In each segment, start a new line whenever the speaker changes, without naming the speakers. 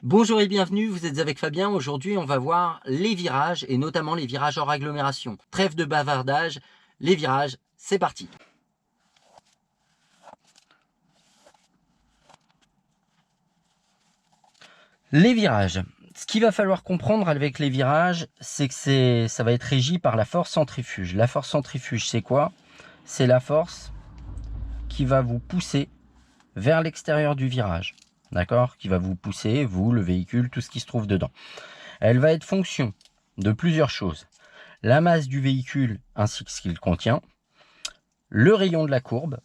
Bonjour et bienvenue, vous êtes avec Fabien. Aujourd'hui, on va voir les virages et notamment les virages hors agglomération. Trêve de bavardage, les virages, c'est parti. Les virages. Ce qu'il va falloir comprendre avec les virages, c'est que ça va être régi par la force centrifuge. La force centrifuge, c'est quoi? C'est la force qui va vous pousser vers l'extérieur du virage. D'accord? Qui va vous pousser, vous, le véhicule, tout ce qui se trouve dedans. Elle va être fonction de plusieurs choses. La masse du véhicule ainsi que ce qu'il contient, le rayon de la courbe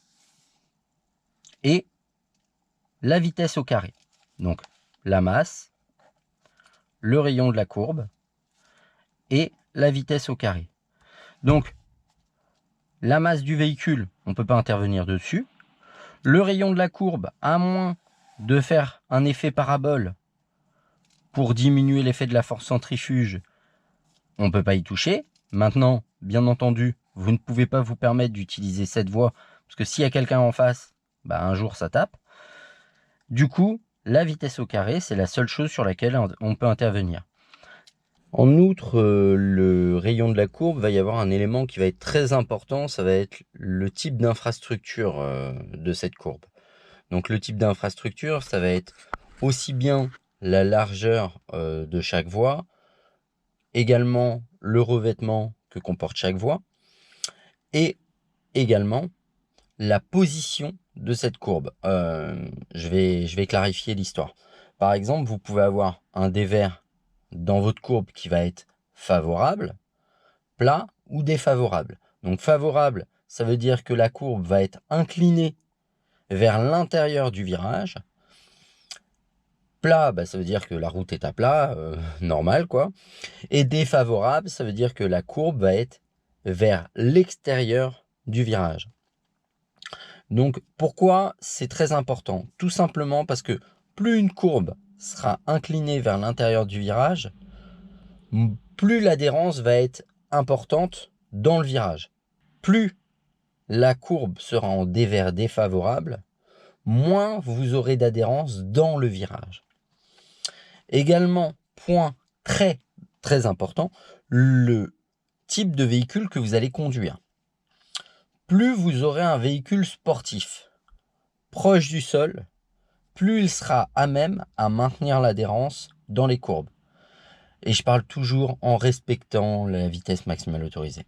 et la vitesse au carré. Donc la masse, le rayon de la courbe et la vitesse au carré. Donc la masse du véhicule, on ne peut pas intervenir dessus. Le rayon de la courbe, à moins de faire un effet parabole pour diminuer l'effet de la force centrifuge, on ne peut pas y toucher. Maintenant, bien entendu, vous ne pouvez pas vous permettre d'utiliser cette voie, parce que s'il y a quelqu'un en face, un jour ça tape. Du coup, la vitesse au carré, c'est la seule chose sur laquelle on peut intervenir. En outre, le rayon de la courbe, va y avoir un élément qui va être très important, ça va être le type d'infrastructure de cette courbe. Donc le type d'infrastructure, ça va être aussi bien la largeur de chaque voie, également le revêtement que comporte chaque voie, et également la position de cette courbe. Je vais clarifier l'histoire. Par exemple, vous pouvez avoir un dévers dans votre courbe qui va être favorable, plat ou défavorable. Donc favorable, ça veut dire que la courbe va être inclinée vers l'intérieur du virage. Plat, ça veut dire que la route est à plat, normal quoi. Et défavorable, ça veut dire que la courbe va être vers l'extérieur du virage. Donc pourquoi c'est très important? Tout simplement parce que plus une courbe sera inclinée vers l'intérieur du virage, plus l'adhérence va être importante dans le virage. Plus la courbe sera en dévers défavorable, moins vous aurez d'adhérence dans le virage. Également, point très très important, le type de véhicule que vous allez conduire. Plus vous aurez un véhicule sportif proche du sol, plus il sera à même à maintenir l'adhérence dans les courbes. Et je parle toujours en respectant la vitesse maximale autorisée.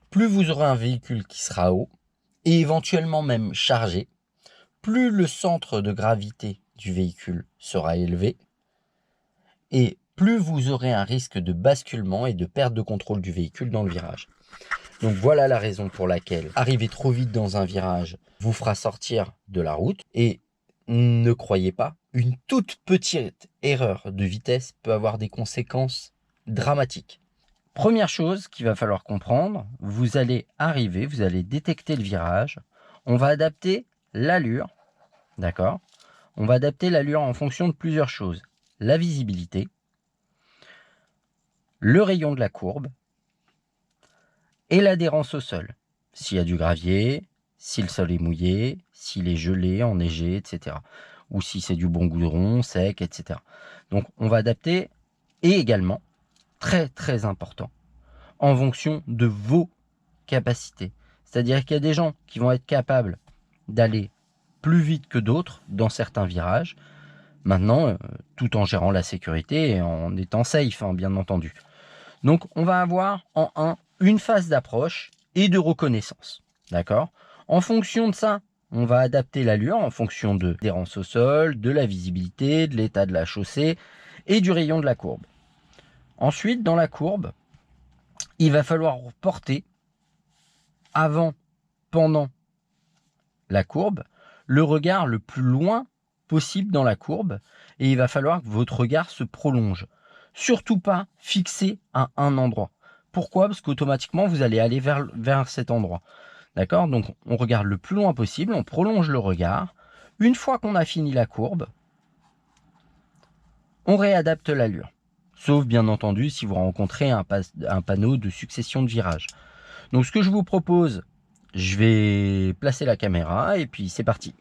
Plus vous aurez un véhicule qui sera haut, et éventuellement même chargé, plus le centre de gravité du véhicule sera élevé, et plus vous aurez un risque de basculement et de perte de contrôle du véhicule dans le virage. Donc voilà la raison pour laquelle arriver trop vite dans un virage vous fera sortir de la route. Et ne croyez pas, une toute petite erreur de vitesse peut avoir des conséquences dramatiques. Première chose qu'il va falloir comprendre, vous allez arriver, vous allez détecter le virage, on va adapter l'allure, d'accord? On va adapter l'allure en fonction de plusieurs choses. La visibilité, le rayon de la courbe et l'adhérence au sol. S'il y a du gravier, si le sol est mouillé, s'il est gelé, enneigé, etc. Ou si c'est du bon goudron, sec, etc. Donc on va adapter, et également, très très important, en fonction de vos capacités. C'est-à-dire qu'il y a des gens qui vont être capables d'aller plus vite que d'autres dans certains virages, maintenant, tout en gérant la sécurité et en étant safe, bien entendu. Donc on va avoir en une phase d'approche et de reconnaissance. D'accord? En fonction de ça, on va adapter l'allure en fonction de l'adhérence au sol, de la visibilité, de l'état de la chaussée et du rayon de la courbe. Ensuite, dans la courbe, il va falloir porter avant, pendant la courbe, le regard le plus loin possible dans la courbe, et il va falloir que votre regard se prolonge. Surtout pas fixé à un endroit. Pourquoi? Parce qu'automatiquement, vous allez aller vers cet endroit. D'accord? Donc, on regarde le plus loin possible, on prolonge le regard. Une fois qu'on a fini la courbe, on réadapte l'allure. Sauf, bien entendu, si vous rencontrez un panneau de succession de virages. Donc, ce que je vous propose, je vais placer la caméra et puis c'est parti.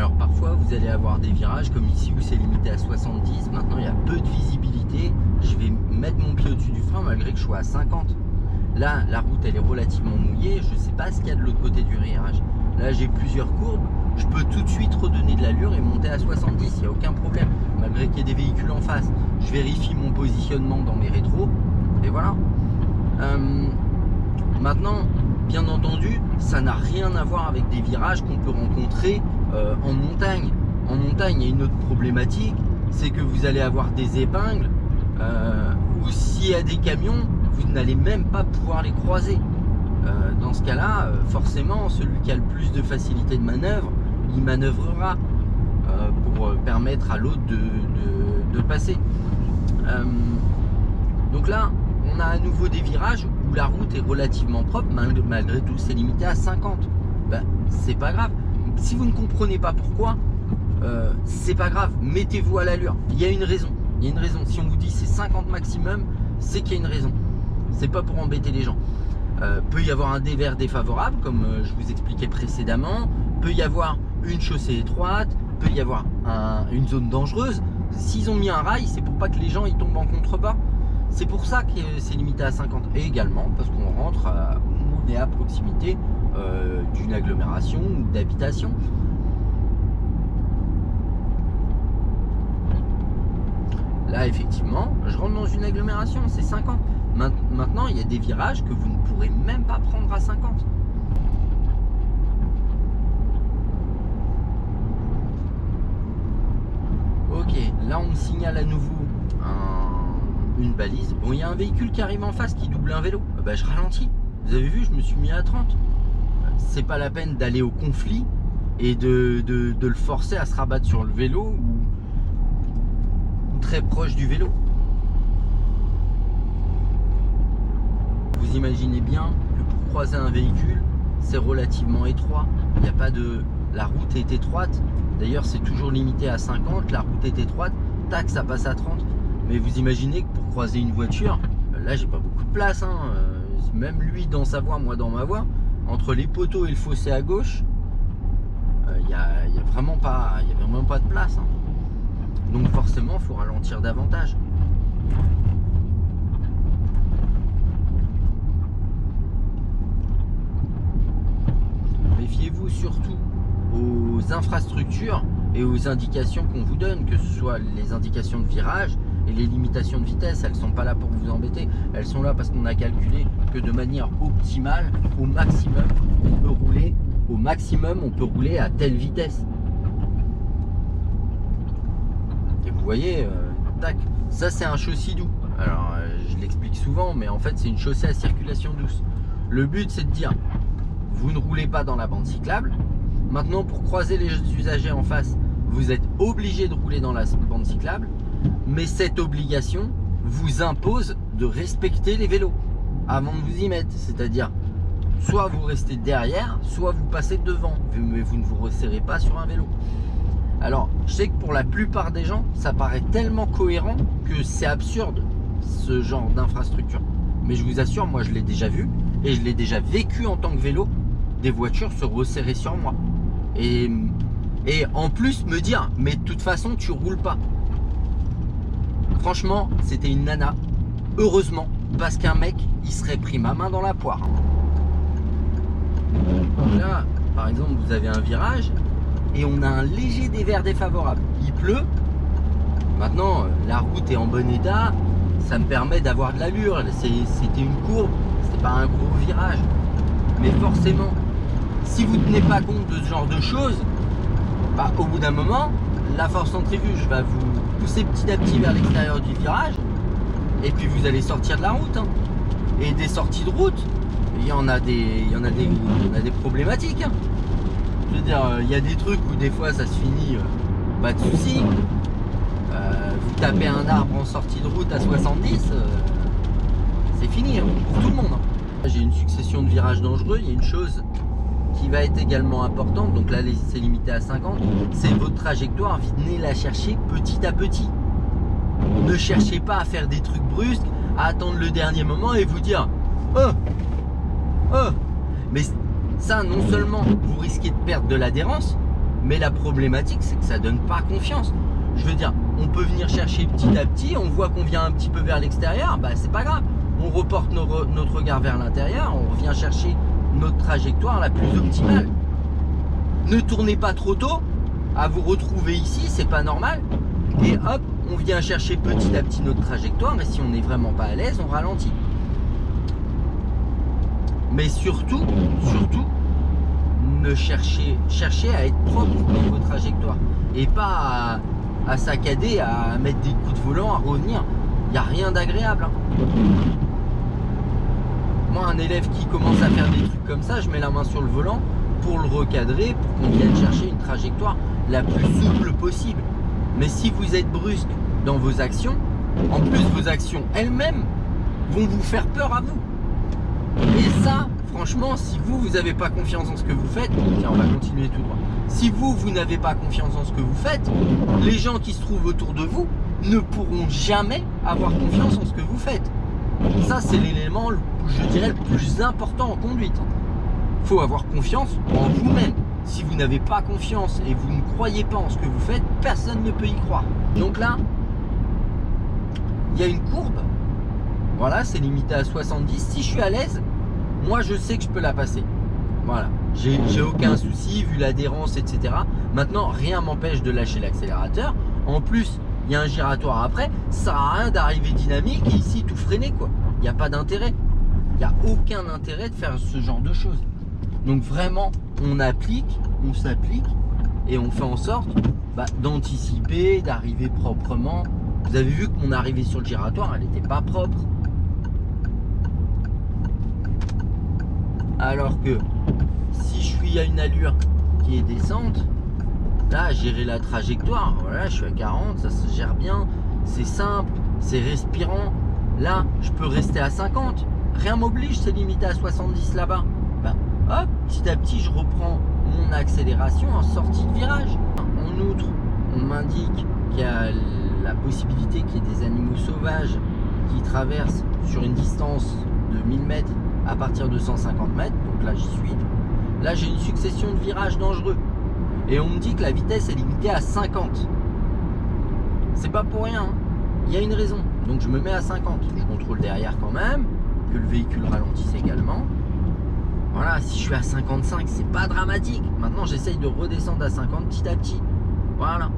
Alors parfois vous allez avoir des virages comme ici où c'est limité à 70. Maintenant il y a peu de visibilité. Je vais mettre mon pied au-dessus du frein malgré que je sois à 50. Là la route elle est relativement mouillée. Je ne sais pas ce qu'il y a de l'autre côté du virage. Là j'ai plusieurs courbes. Je peux tout de suite redonner de l'allure et monter à 70. Il n'y a aucun problème. Malgré qu'il y ait des véhicules en face. Je vérifie mon positionnement dans mes rétros. Et voilà. Maintenant, bien entendu, ça n'a rien à voir avec des virages qu'on peut rencontrer en montagne. En montagne, il y a une autre problématique, c'est que vous allez avoir des épingles ou s'il y a des camions, vous n'allez même pas pouvoir les croiser. Dans ce cas-là, forcément, celui qui a le plus de facilité de manœuvre, il manœuvrera pour permettre à l'autre de passer. Donc là, on a à nouveau des virages où la route est relativement propre, malgré tout, c'est limité à 50. Ben, c'est pas grave. Si vous ne comprenez pas pourquoi, c'est pas grave, mettez-vous à l'allure. Il y a une raison. Il y a une raison. Si on vous dit c'est 50 maximum, c'est qu'il y a une raison. C'est pas pour embêter les gens. Peut y avoir un dévers défavorable, comme je vous expliquais précédemment. Peut y avoir une chaussée étroite. Peut y avoir une zone dangereuse. S'ils ont mis un rail, c'est pour pas que les gens ils tombent en contrebas. C'est pour ça que c'est limité à 50. Et également parce qu'on rentre, on est à proximité d'une agglomération ou d'habitation. Là, effectivement, je rentre dans une agglomération, c'est 50. Maintenant, il y a des virages que vous ne pourrez même pas prendre à 50. Ok, là on me signale à nouveau une balise. Bon, il y a un véhicule qui arrive en face qui double un vélo. Bah, je ralentis. Vous avez vu, je me suis mis à 30. C'est pas la peine d'aller au conflit et de le forcer à se rabattre sur le vélo ou très proche du vélo. Vous imaginez bien que pour croiser un véhicule, c'est relativement étroit. Il n'y a pas de... La route est étroite. D'ailleurs, c'est toujours limité à 50. La route est étroite. Tac, ça passe à 30. Mais vous imaginez que pour croiser une voiture, là, j'ai pas beaucoup de place. Hein. Même lui dans sa voie, moi dans ma voie. Entre les poteaux et le fossé à gauche, il n'y a vraiment pas de place. Hein. Donc forcément, il faut ralentir davantage. Méfiez-vous surtout aux infrastructures et aux indications qu'on vous donne, que ce soit les indications de virage et les limitations de vitesse. Elles ne sont pas là pour vous embêter, elles sont là parce qu'on a calculé que de manière optimale, au maximum, on peut rouler à telle vitesse. Et vous voyez, tac, ça c'est un chaussée doux. Alors je l'explique souvent, mais en fait c'est une chaussée à circulation douce. Le but c'est de dire, vous ne roulez pas dans la bande cyclable. Maintenant, pour croiser les usagers en face, vous êtes obligé de rouler dans la bande cyclable. Mais cette obligation vous impose de respecter les vélos avant de vous y mettre. C'est-à-dire, soit vous restez derrière, soit vous passez devant. Mais vous ne vous resserrez pas sur un vélo. Alors, je sais que pour la plupart des gens, ça paraît tellement cohérent que c'est absurde, ce genre d'infrastructure. Mais je vous assure, moi je l'ai déjà vu et je l'ai déjà vécu en tant que vélo. Des voitures se resserrer sur moi. Et en plus me dire, mais de toute façon tu roules pas. Franchement, c'était une nana. Heureusement, parce qu'un mec, il serait pris ma main dans la poire. Là, par exemple, vous avez un virage et on a un léger dévers défavorable. Il pleut. Maintenant, la route est en bon état. Ça me permet d'avoir de l'allure. C'était une courbe, c'était pas un gros virage. Mais forcément, si vous ne tenez pas compte de ce genre de choses, bah, au bout d'un moment, la force centrifuge va vous pousser petit à petit vers l'extérieur du virage et puis vous allez sortir de la route. Hein. Et des sorties de route, il y en a des problématiques. Hein. Je veux dire, il y a des trucs où des fois ça se finit, pas de soucis. Vous tapez un arbre en sortie de route à 70, c'est fini hein, pour tout le monde. Hein. J'ai une succession de virages dangereux, il y a une chose qui va être également importante, donc là c'est limité à 50, c'est votre trajectoire, venez la chercher petit à petit. Ne cherchez pas à faire des trucs brusques, à attendre le dernier moment et vous dire oh. Mais ça, non seulement vous risquez de perdre de l'adhérence, Mais la problématique, c'est que ça donne pas confiance. Je veux dire, on peut venir chercher petit à petit, on voit qu'on vient un petit peu vers l'extérieur, bah c'est pas grave. On reporte notre regard vers l'intérieur, on revient chercher notre trajectoire la plus optimale. Ne tournez pas trop tôt à vous retrouver ici, c'est pas normal. Et hop, on vient chercher petit à petit notre trajectoire, et si on n'est vraiment pas à l'aise, on ralentit. Mais surtout, ne cherchez à être propre dans vos trajectoires et pas à saccader, à mettre des coups de volant, à revenir. Il n'y a rien d'agréable. Hein. Moi, un élève qui commence à faire des trucs comme ça, je mets la main sur le volant pour le recadrer, pour qu'on vienne chercher une trajectoire la plus souple possible. Mais si vous êtes brusque dans vos actions, en plus vos actions elles-mêmes vont vous faire peur à vous. Et ça, franchement, si vous n'avez pas confiance en ce que vous faites, tiens, on va continuer tout droit. Si vous n'avez pas confiance en ce que vous faites, les gens qui se trouvent autour de vous ne pourront jamais avoir confiance en ce que vous faites. Ça, c'est l'élément, je dirais, le plus important en conduite. Il faut avoir confiance en vous-même. Si vous n'avez pas confiance et vous ne croyez pas en ce que vous faites, personne ne peut y croire. Donc là, il y a une courbe. Voilà, c'est limité à 70. Si je suis à l'aise, moi je sais que je peux la passer. Voilà, j'ai aucun souci vu l'adhérence, etc. Maintenant, rien m'empêche de lâcher l'accélérateur. En plus, il y a un giratoire après. Ça sert à rien d'arriver dynamique et ici tout freiner, quoi. Il n'y a pas d'intérêt. Il n'y a aucun intérêt de faire ce genre de choses. Donc vraiment, on applique, on s'applique et on fait en sorte d'anticiper, d'arriver proprement. Vous avez vu que mon arrivée sur le giratoire, elle n'était pas propre. Alors que si je suis à une allure qui est descente, là, gérer la trajectoire, voilà, je suis à 40, ça se gère bien, c'est simple, c'est respirant. Là, je peux rester à 50. Rien m'oblige, c'est limité à 70 là-bas. Hop, petit à petit, je reprends mon accélération en sortie de virage. En outre, on m'indique qu'il y a la possibilité qu'il y ait des animaux sauvages qui traversent sur une distance de 1000 mètres à partir de 150 mètres. Donc là, j'y suis. Là, j'ai une succession de virages dangereux. Et on me dit que la vitesse est limitée à 50. C'est pas pour rien. Hein. Il y a une raison. Donc je me mets à 50. Je contrôle derrière quand même, que le véhicule ralentisse également. Voilà, si je suis à 55, c'est pas dramatique. Maintenant, j'essaye de redescendre à 50 petit à petit. Voilà.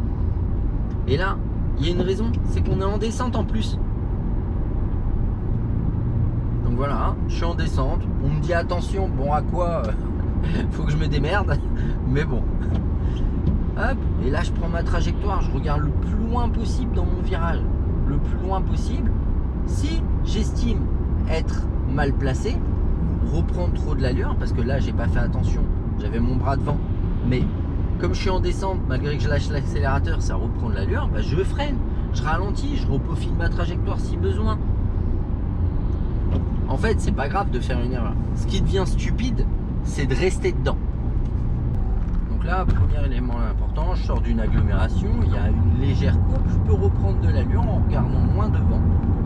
Et là, il y a une raison, c'est qu'on est en descente en plus. Donc voilà, hein, je suis en descente. On me dit attention, bon à quoi faut que je me démerde. Mais bon. Hop, et là, je prends ma trajectoire. Je regarde le plus loin possible dans mon virage. Le plus loin possible. Si j'estime être mal placé, reprendre trop de l'allure, parce que là j'ai pas fait attention, j'avais mon bras devant, mais comme je suis en descente, malgré que je lâche l'accélérateur, ça reprend de l'allure, je freine, je ralentis, je repeaufine ma trajectoire si besoin. En fait, c'est pas grave de faire une erreur. Ce qui devient stupide, c'est de rester dedans. Donc là, premier élément important, je sors d'une agglomération, il y a une légère courbe, je peux reprendre de l'allure en regardant moins devant,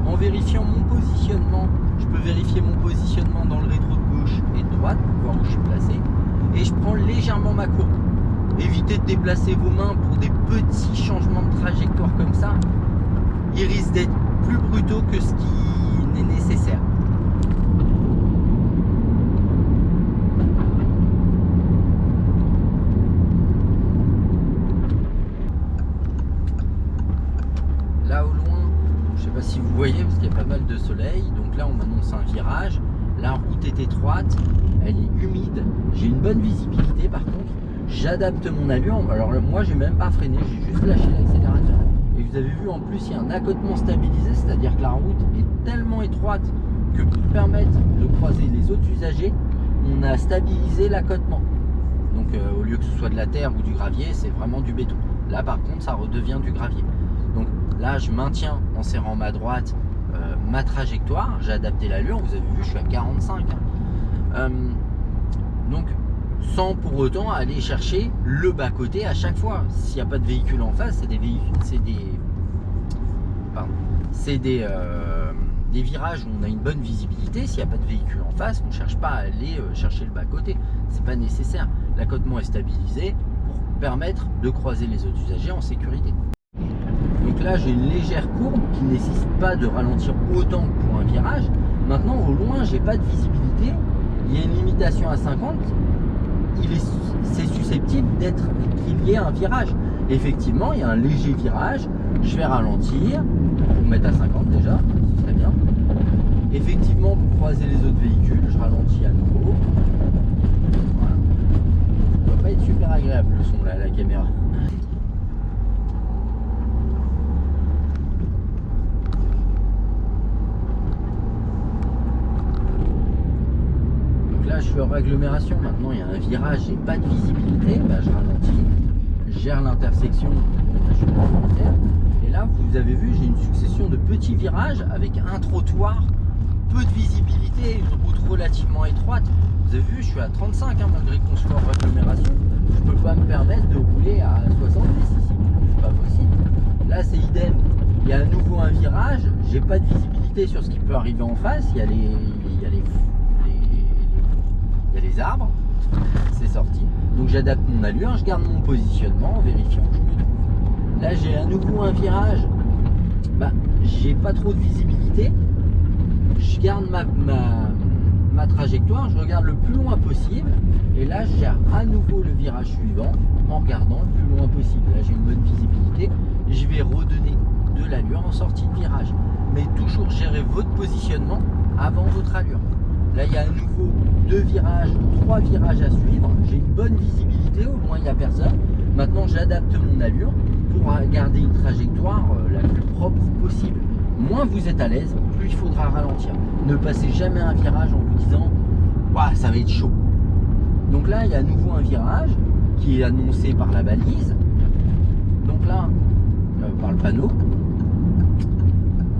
en vérifiant mon positionnement. Je peux vérifier mon positionnement dans le rétro de gauche et de droite pour voir où je suis placé. Et je prends légèrement ma courbe. Évitez de déplacer vos mains pour des petits changements de trajectoire comme ça. Ils risquent d'être plus brutaux que ce qui n'est nécessaire. Là au loin, je sais pas si vous voyez parce qu'il y a pas mal de soleil. Donc là on m'annonce un virage. La route est étroite, elle est humide. J'ai une bonne visibilité par contre. J'adapte mon allure. Alors moi j'ai même pas freiné, j'ai juste lâché l'accélérateur. Et vous avez vu en plus il y a un accotement stabilisé, c'est-à-dire que la route est tellement étroite que pour permettre de croiser les autres usagers, on a stabilisé l'accotement. Donc au lieu que ce soit de la terre ou du gravier, c'est vraiment du béton. Là par contre ça redevient du gravier. Donc là je maintiens en serrant ma droite ma trajectoire, j'ai adapté l'allure, vous avez vu je suis à 45. Donc sans pour autant aller chercher le bas-côté à chaque fois. S'il n'y a pas de véhicule en face, c'est des véhicules, des virages où on a une bonne visibilité. S'il n'y a pas de véhicule en face, on ne cherche pas à aller chercher le bas-côté. C'est pas nécessaire. L'accotement est stabilisé pour permettre de croiser les autres usagers en sécurité. Donc là, j'ai une légère courbe qui ne nécessite pas de ralentir autant que pour un virage. Maintenant, au loin, j'ai pas de visibilité. Il y a une limitation à 50. C'est susceptible d'être qu'il y ait un virage. Effectivement, il y a un léger virage. Je vais ralentir. Pour mettre à 50 déjà, ce serait bien. Effectivement, pour croiser les autres véhicules, je ralentis à nouveau. Voilà. Ça doit pas être super agréable le son là à la caméra. Là, je suis hors agglomération. Maintenant, il y a un virage, j'ai pas de visibilité. Bah, je ralentis, je gère l'intersection. Et là, vous avez vu, j'ai une succession de petits virages avec un trottoir, peu de visibilité, une route relativement étroite. Vous avez vu, je suis à 35, hein, malgré qu'on soit hors agglomération. Je peux pas me permettre de rouler à 70 ici. C'est pas possible. Là, c'est idem. Il y a à nouveau un virage. J'ai pas de visibilité sur ce qui peut arriver en face. Il y a les arbres, c'est sorti. Donc j'adapte mon allure, je garde mon positionnement en vérifiant que je me trouve. Là j'ai à nouveau un virage, bah, j'ai pas trop de visibilité. Je garde ma trajectoire, je regarde le plus loin possible. Et là je gère à nouveau le virage suivant en regardant le plus loin possible. Là j'ai une bonne visibilité. Je vais redonner de l'allure en sortie de virage. Mais toujours gérer votre positionnement avant votre allure. Là, il y a à nouveau 2 virages, 3 virages à suivre. J'ai une bonne visibilité, au loin, il n'y a personne. Maintenant, j'adapte mon allure pour garder une trajectoire la plus propre possible. Moins vous êtes à l'aise, plus il faudra ralentir. Ne passez jamais un virage en vous disant « Ouah, ça va être chaud ». Donc là, il y a à nouveau un virage qui est annoncé par la balise. Donc là, par le panneau.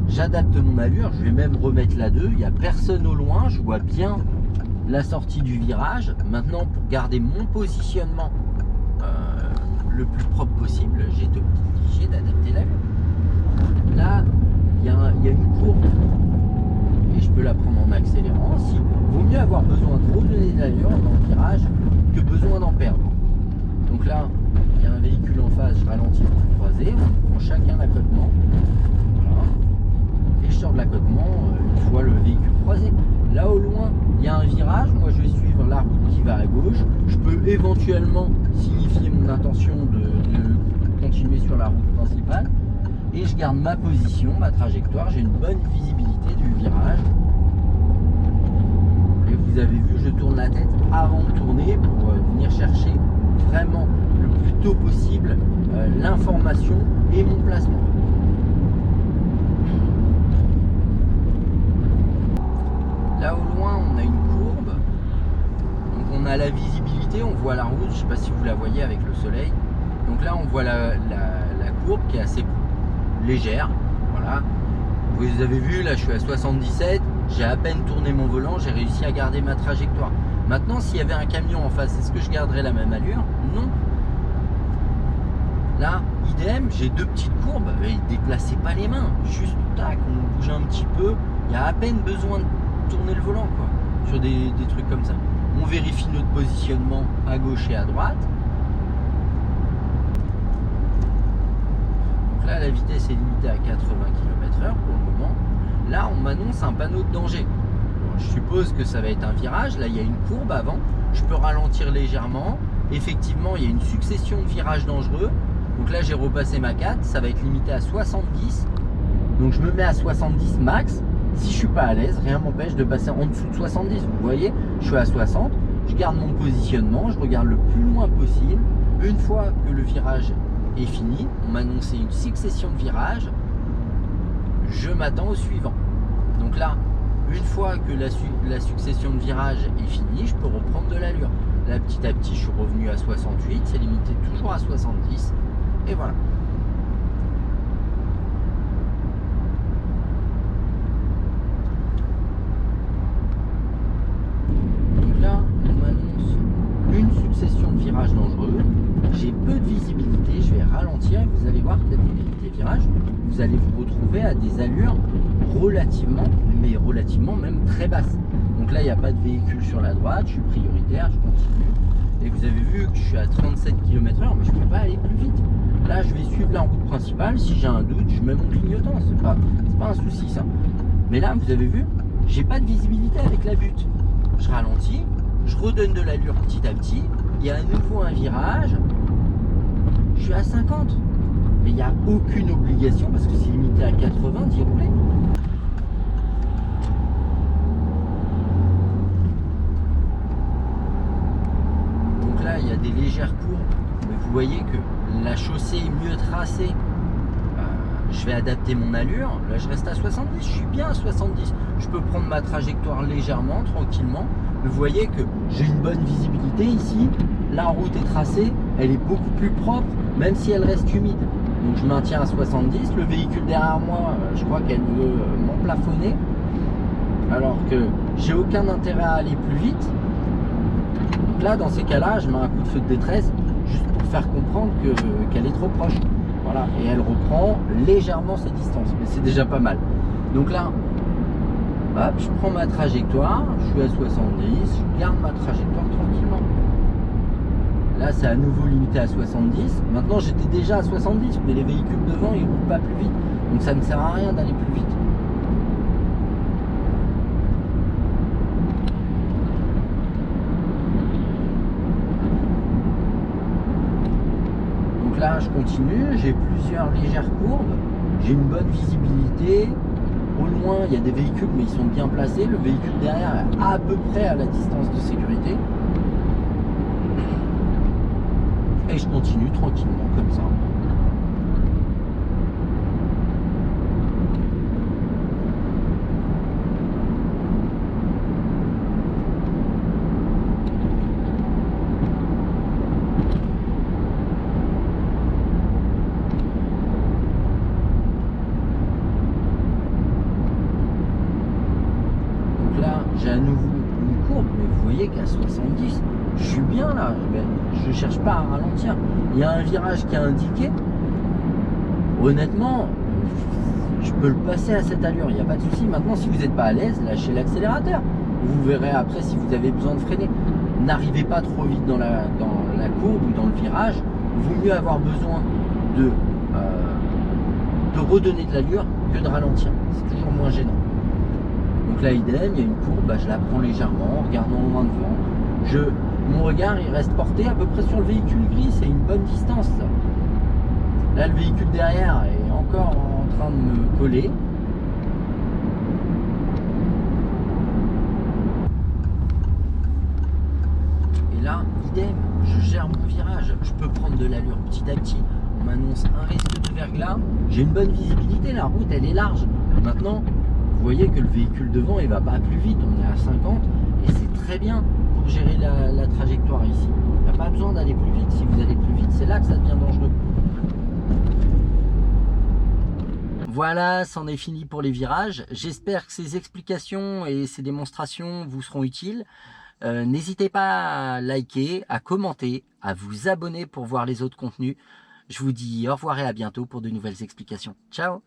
J'adapte mon allure, je vais même remettre la 2, il n'y a personne au loin, je vois bien la sortie du virage. Maintenant, pour garder mon positionnement le plus propre possible, j'ai été obligé d'adapter l'allure. Là, il y a une courbe et je peux la prendre en accélérant. Vaut mieux avoir besoin de redonner de l'allure dans le virage que besoin d'en perdre. Donc là, il y a un véhicule en face, je ralentis pour croiser, on prend chacun l'accotement. Et je sors de l'accotement une fois le véhicule croisé. Là au loin, il y a un virage, moi je vais suivre la route qui va à gauche. Je peux éventuellement signifier mon intention de continuer sur la route principale. Et je garde ma position, ma trajectoire, j'ai une bonne visibilité du virage. Et vous avez vu, je tourne la tête avant de tourner pour venir chercher vraiment le plus tôt possible l'information et mon placement. Là au loin, on a une courbe, donc on a la visibilité, on voit la route, je ne sais pas si vous la voyez avec le soleil. Donc là, on voit la courbe qui est assez légère. Voilà. Vous avez vu, là je suis à 77, j'ai à peine tourné mon volant, j'ai réussi à garder ma trajectoire. Maintenant, s'il y avait un camion en face, est-ce que je garderais la même allure? Non. Là, idem, j'ai 2 petites courbes, et déplacez pas les mains, juste tac, on bouge un petit peu, il y a à peine besoin de tourner le volant quoi, sur des trucs comme ça. On vérifie notre positionnement à gauche et à droite. Donc là la vitesse est limitée à 80 km/h pour le moment. Là on m'annonce un panneau de danger. Bon, je suppose que ça va être un virage. Là il y a une courbe avant, je peux ralentir légèrement. Effectivement il y a une succession de virages dangereux. Donc là j'ai repassé ma 4, ça va être limité à 70. Donc je me mets à 70 max. Si je suis pas à l'aise, rien m'empêche de passer en dessous de 70. Vous voyez, je suis à 60, je garde mon positionnement, je regarde le plus loin possible. Une fois que le virage est fini, on m'a annoncé une succession de virages, je m'attends au suivant. Donc là, une fois que la succession de virages est finie, je peux reprendre de l'allure. Là, petit à petit, je suis revenu à 68, c'est limité toujours à 70, et voilà. Une succession de virages dangereux, j'ai peu de visibilité, je vais ralentir et vous allez voir qu'il y a des virages, vous allez vous retrouver à des allures relativement même très basses. Donc là il n'y a pas de véhicule sur la droite, je suis prioritaire, je continue Et vous avez vu que je suis à 37 km/h, mais je ne peux pas aller plus vite. Là, je vais suivre la route principale. Si j'ai un doute, je mets mon clignotant. C'est pas un souci, ça. Mais là, vous avez vu, j'ai pas de visibilité avec la butte. Je ralentis, je redonne de l'allure petit à petit. Il y a à nouveau un virage. Je suis à 50. Mais il n'y a aucune obligation, parce que c'est limité à 80, d'y rouler. Donc là, il y a des légères courbes. Mais vous voyez que la chaussée est mieux tracée. Je vais adapter mon allure. Là, je reste à 70. Je suis bien à 70. Je peux prendre ma trajectoire légèrement, tranquillement. Mais vous voyez que j'ai une bonne visibilité ici. La route est tracée. Elle est beaucoup plus propre, même si elle reste humide. Donc, je maintiens à 70. Le véhicule derrière moi, je crois qu'elle veut m'emplafonner. Alors que j'ai aucun intérêt à aller plus vite. Donc là, dans ces cas-là, je mets un coup de feu de détresse juste pour faire comprendre qu'elle est trop proche. Voilà, et elle reprend légèrement ses distances, mais c'est déjà pas mal. Donc là, hop, je prends ma trajectoire, je suis à 70, je garde ma trajectoire tranquillement. Là, c'est à nouveau limité à 70. Maintenant, j'étais déjà à 70, mais les véhicules devant, ils roulent pas plus vite. Donc ça ne me sert à rien d'aller plus vite. Là, je continue, j'ai plusieurs légères courbes, j'ai une bonne visibilité. Au loin, il y a des véhicules, mais ils sont bien placés. Le véhicule derrière est à peu près à la distance de sécurité. Et je continue tranquillement comme ça. J'ai à nouveau une courbe, mais vous voyez qu'à 70, je suis bien là, je cherche pas à ralentir. Il y a un virage qui est indiqué. Honnêtement, je peux le passer à cette allure, il n'y a pas de souci. Maintenant, si vous n'êtes pas à l'aise, lâchez l'accélérateur. Vous verrez après si vous avez besoin de freiner. N'arrivez pas trop vite dans la courbe ou dans le virage. Il vaut mieux avoir besoin de redonner de l'allure que de ralentir. C'est toujours moins gênant. Donc là, idem, il y a une courbe, je la prends légèrement en regardant loin devant. Mon regard, il reste porté à peu près sur le véhicule gris, c'est une bonne distance. Là, le véhicule derrière est encore en train de me coller. Et là, idem, je gère mon virage. Je peux prendre de l'allure petit à petit. On m'annonce un risque de verglas. J'ai une bonne visibilité, la route, elle est large. Maintenant, vous voyez que le véhicule devant, il va pas plus vite. On est à 50 et c'est très bien pour gérer la trajectoire ici. Il n'y a pas besoin d'aller plus vite. Si vous allez plus vite, c'est là que ça devient dangereux. Voilà, c'en est fini pour les virages. J'espère que ces explications et ces démonstrations vous seront utiles. N'hésitez pas à liker, à commenter, à vous abonner pour voir les autres contenus. Je vous dis au revoir et à bientôt pour de nouvelles explications. Ciao!